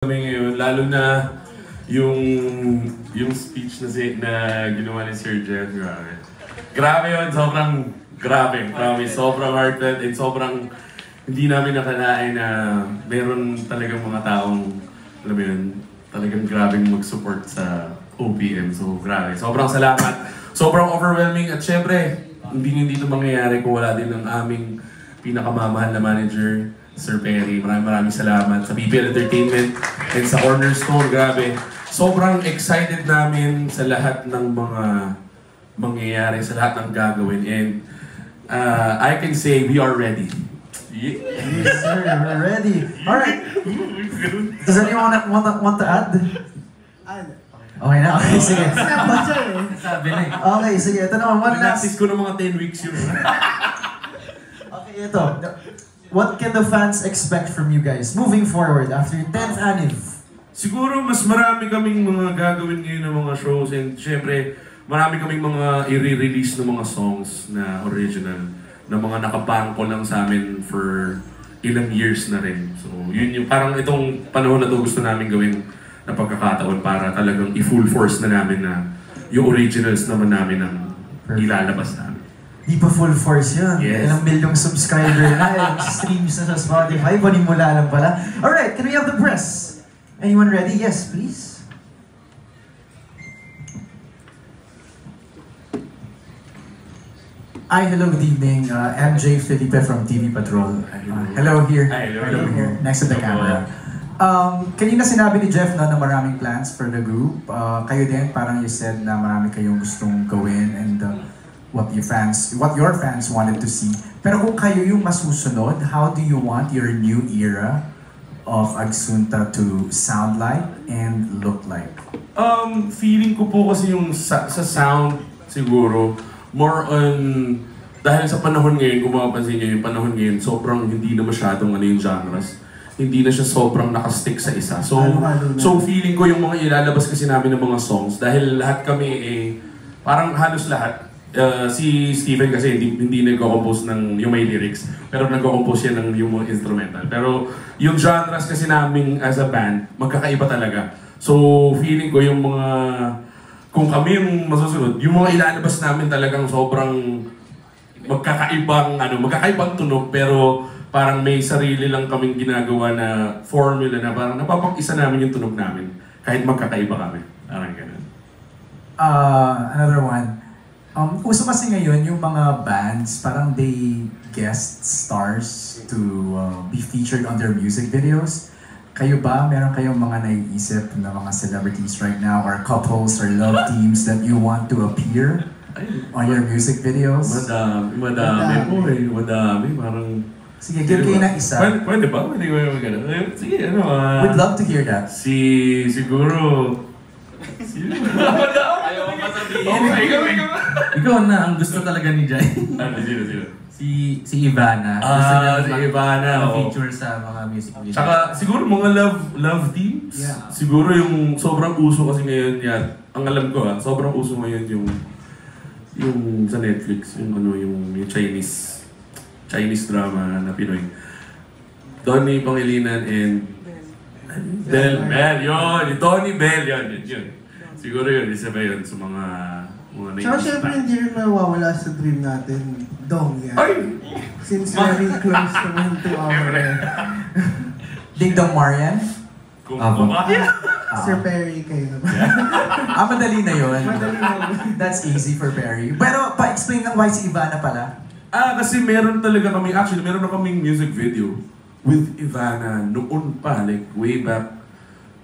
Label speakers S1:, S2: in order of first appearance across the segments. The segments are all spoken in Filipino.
S1: Kami ngayon, lalo na yung speech na ginawa ni Sir Jeff, grabe. Grabe yun, sobrang grabe, promise. Sobrang heartfelt and sobrang hindi namin nakalain na meron talagang mga taong, alam mo yun, talagang grabeng mag-support sa OPM. So grabe, sobrang salamat. Sobrang overwhelming at syempre, hindi ito mangyayari kung wala din ang aming pinakamamahal na manager, Sir Perry. Maraming salamat sa PPL Entertainment and sa Cornerstone. Grabe. Sobrang excited namin sa lahat ng mga mangyayari, sa lahat ng gagawin. And I can say we are ready.
S2: Yeah. Yes, sir. We're ready. Alright. Does anyone want to add? Okay na. Okay, sige.
S3: Sabi na eh.
S2: Okay, sige. Ito naman. One last...
S1: Nag-assist ko ng mga 10 weeks yun.
S2: Okay, ito. What can the fans expect from you guys moving forward after 10th anniv?
S1: Siguro mas marami kaming mga gagawin ngayon ng mga shows and syempre marami kaming mga i-release ng mga songs na original na mga nakabangko lang sa amin for ilang years na rin. So yun yung parang itong panahon na to gusto namin gawin na pagkakataon para talagang i-full force na namin na yung originals naman namin ang ilalabas namin.
S2: Di pa full force yun.
S1: Yes.
S2: Ilang milyong subscriber na, streams na sa Spotify, panimula lang pala. Alright, can we have the press? Anyone ready? Yes, please. Hi, hello, good evening. MJ Felipe from TV Patrol. Hello here.
S1: Hi, hello.
S2: Hello here, next to the camera. Kanina sinabi ni Jeff na maraming plans for the group. Kayo din, parang you said na marami kayong gustong gawin and what your fans wanted to see. Pero kung kayo yung masusunod, how do you want your new era of Agsunta to sound like and look like?
S1: Feeling ko po kasi yung sa sound siguro more on dahil sa panahon ngayon, kung mapapansin niyo yung panahon ngayon, sobrang hindi na masyadong yung genres. Hindi na siya sobrang nakastick sa isa. So feeling ko yung mga ilalabas kasi namin ng mga songs dahil lahat kami parang halos lahat. Si Steven kasi hindi nagko-compose ng yung may lyrics, pero nagko-compose siya ng yung mga instrumental. Pero yung genres kasi namin as a band, magkakaiba talaga. So feeling ko yung mga, kung kami yung masusunod, yung mga ilalabas namin talagang sobrang magkakaibang tunog, pero parang may sarili lang kaming ginagawa na formula na parang napapag-isa namin yung tunog namin, kahit magkakaiba kami. Parang ganun.
S2: Another one. Uso kasi ngayon yung mga bands, parang they guest stars to be featured on their music videos. Kayo ba, meron kayong mga naiisip na mga celebrities right now or couples or love teams that you want to appear on your music videos?
S1: Madami po eh. Madami. Parang...
S2: Sige, give kayo na isa.
S1: Pwede ba? Pwede ba yung gano'n? Sige, ano
S2: we'd love to hear that.
S1: Siguro...
S3: Ayaw ko pa sabihin.
S4: Ikaw na, ang gusto talaga ni Jai.
S1: Sino?
S4: Si Ivana. Gusto niya
S1: Si Ivana.
S4: feature sa mga music videos.
S1: Tsaka siguro mga love teams.
S2: Yeah.
S1: Siguro yung sobrang uso kasi ngayon yan. Ang alam ko sobrang uso ngayon yung sa Netflix, yung Chinese drama na Pinoy. Donnie Pangilinan and Bell, yun! Tony Bell, yun. Siguro yun, isa ba yun sa mga
S5: Tsaka syempre hindi rin mawawala sa dream natin, Dong yan.
S1: Ay!
S5: Since very close naman to our...
S2: Ding Dong Marian?
S1: Kung
S5: Sir Perry kayo naman.
S2: Madali na yun.
S5: Madali na.
S2: That's easy for Perry. Pero pa-explain lang why si Ivana pala.
S1: Kasi meron na kaming music video with Ivana noon pa, like way back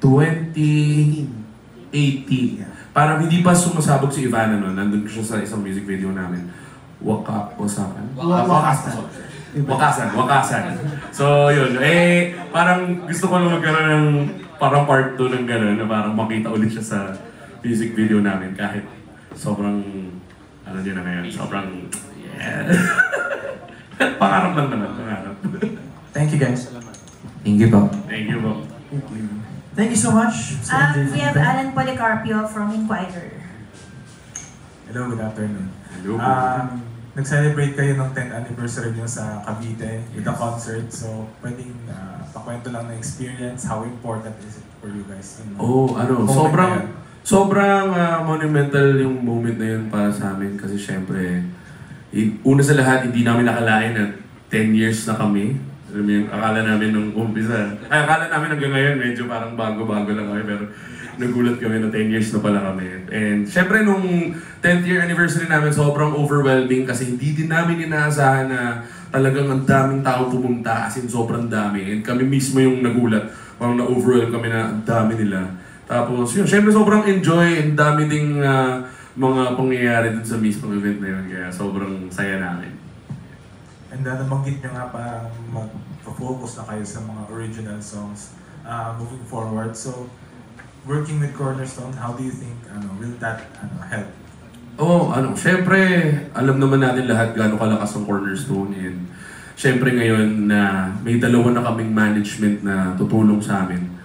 S1: 2018. Parang hindi pa sumasabog si Ivana noon, nandun siya sa isang music video namin. Wakasan. So yun, parang gusto ko lang magkaroon ng parang part 2 ng gano'n na parang makita ulit siya sa music video namin kahit sobrang, yun na ngayon, sobrang, pangarap lang naman, pangarap.
S2: Thank you guys.
S4: Thank you po.
S1: Thank you po.
S2: Thank you so much.
S6: We have Alan Policarpio from Inquirer.
S2: Hello, good afternoon.
S1: Hello.
S6: nag-celebrate kayo ng 10th anniversary niyo sa Cavite with a concert. So, pwedeng pakwento lang ng experience, how important is it for you guys?
S1: Sobrang monumental yung moment na yun para sa amin kasi syempre, una sa lahat, hindi namin nakalain na 10 years na kami. Alam mo yun, akala namin nung umpisa. Akala namin hanggang ngayon, medyo parang bago-bago lang kami. Pero nagulat kami na 10 years na pala kami. And syempre nung 10th year anniversary namin, sobrang overwhelming kasi hindi din namin inaasahan na talagang ang daming tao pumunta. As in, sobrang dami. And kami mismo yung nagulat. Parang na-overwhelm kami na ang dami nila. Tapos yun, syempre sobrang enjoy and dami ding mga pangyayari dun sa mismong event na yun. Kaya sobrang saya namin.
S6: And nabanggit nyo nga parang mag-focus na kayo sa mga original songs moving forward. So, working with Cornerstone, how do you think will that help?
S1: Syempre, alam naman natin lahat gaano kalakas ang Cornerstone and syempre ngayon na may dalawa na kaming management na tutulong sa amin.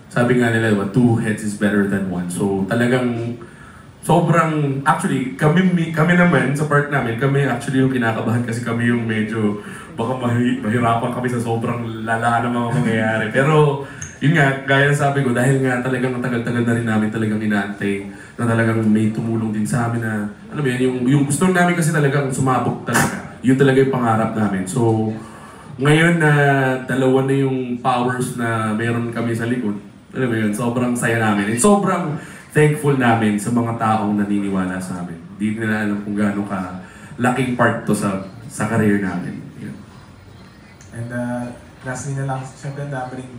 S1: Sabi nga nila, 2 heads is better than 1. So talagang sobrang, actually, kami naman sa part namin, kami actually yung kinakabahan kasi kami yung medyo baka mahirapan kami sa sobrang lala ng mga mangyayari. Pero yun nga, gaya na sabi ko, dahil nga talagang tagal-tagal na rin namin talagang inaantay na talagang may tumulong din sa amin na, alam mo yan, yung gusto namin kasi talagang sumabog talaga. Yun talaga yung pangarap namin. So, ngayon na dalawa na yung powers na meron kami sa likod, alam mo yun, sobrang saya namin. And sobrang thankful namin sa mga taong naniniwala sa amin. Hindi nila alam kung gaano ka laking part to sa career namin. Yun.
S6: And lastly na lang, syempre dami rin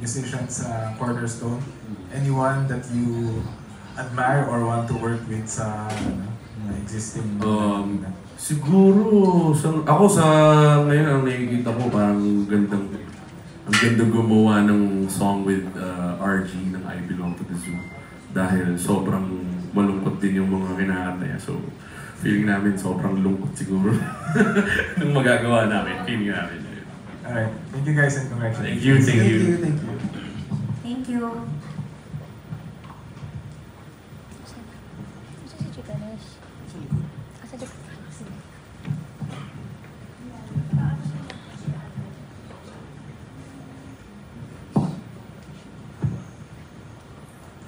S6: musicians sa Cornerstone. Anyone that you admire or want to work with sa mga existing
S1: siguro, ako sa ngayon ang nakikita ko parang ang gandang gumawa ng song with RG ng I Belong to the Zoo. Dahil sobrang malungkot din yung mga kinakanta niya. So, feeling namin sobrang lungkot siguro nung magagawa namin. Feeling namin.
S6: Alright. Thank you guys and congratulations.
S1: Thank you.
S7: Thank you.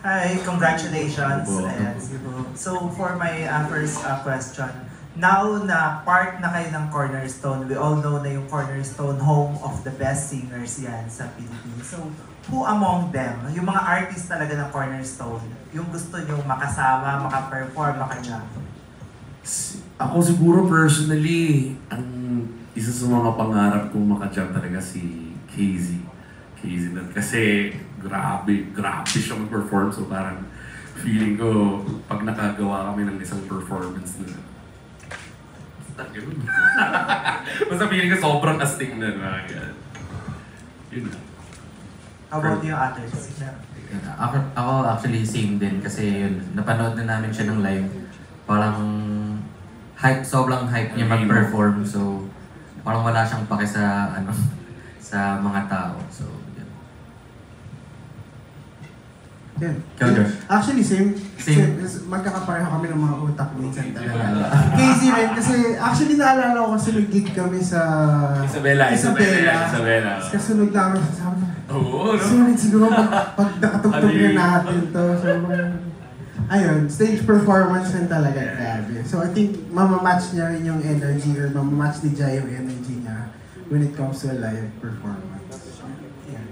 S8: Hi, congratulations. Ayan. So for my first question, now na part na kayo ng Cornerstone, we all know na yung Cornerstone home of the best singers yan sa Philippines. So who among them, yung mga artists talaga ng Cornerstone, yung gusto nyo makasama, makaperform, makajam?
S1: Ako siguro personally, ang isa sa mga pangarap kong makajam talaga si KZ. Kasi grabe siya mag-perform. So parang feeling ko, pag nakagawa kami ng isang performance na basta feeling ko sobrang astig na. Yun na.
S8: How about yung others?
S4: Ako actually same din kasi yun, napanood na namin siya ng live. Parang sobrang hype niya mag-perform. So parang wala siyang pake sa sa mga tao. So
S5: Yan.
S4: Josh.
S5: Actually, same. Magkakapareho kami ng mga utak minsan talaga. Casey rin, kasi actually naalala ko kasi nag-gig kami sa
S1: Isabela.
S5: Kasunod namin sa sabi na,
S1: Oo, no?
S5: sulit siguro pag nakatugtog na natin to. So, ayun, stage performance rin talaga, grabe. So I think mamamatch niya rin yung energy or mamamatch ni Jai yung energy niya when it comes to a live performance.
S8: Yeah.